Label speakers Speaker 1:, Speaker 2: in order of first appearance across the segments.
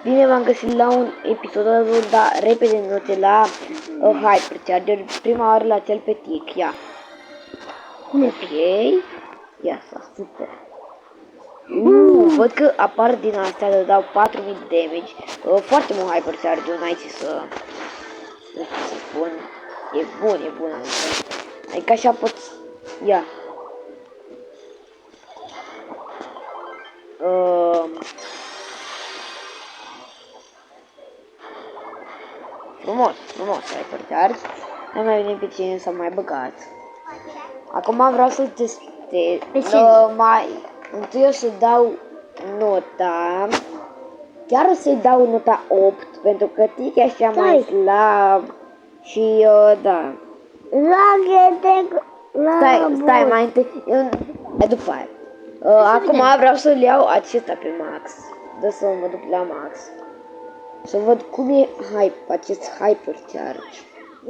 Speaker 1: Bine v-am găsit la un episod, dar repede note la Hypercharger, prima oară la cel pe tic, ia. Ok, ia s-a super. Văd că apar din astea, le dau 4000 damage, foarte mult Hypercharger, n-ai ce să spun, e bun, adică așa poți, ia. Frumos Hypercharge. Nu mai vine pe cine s-a mai băgat. Acum vreau să testez. Întâi o să dau nota. Chiar o să-i dau nota 8, pentru că tic e așa mai slab. Și da. Stai mai întâi. După aia. Acum vreau să-l iau acesta pe max. Dă să mă duc la max. Să văd cum e acest Hypercharge.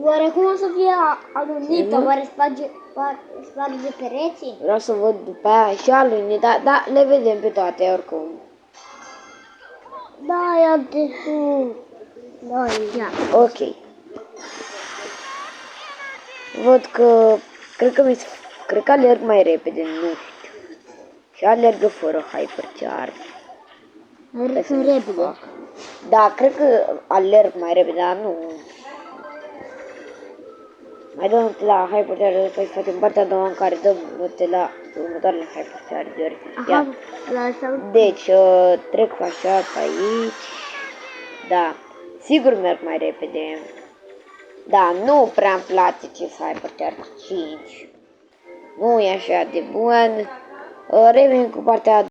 Speaker 2: Oare cum o să fie alunită? Oare sparge pereții?
Speaker 1: Vreau să văd după aia și alunit, dar le vedem pe toate oricum.
Speaker 2: Da, ia de sus. Da, ia.
Speaker 1: Ok. Văd că cred că alerg mai repede, nu știu. Și alergă fără Hypercharge.
Speaker 2: Alerg repede.
Speaker 1: Da, cred că alerg mai repede, dar nu. Mai dăm note la Hypercharger, după să facem partea a doua în care dăm note la următoarele Hyperchargeri. Deci, trec așa pe aici. Da, sigur merg mai repede. Da, nu prea îmi place ce Hypercharge 5. Nu e așa de bun. Revenim cu partea a doua.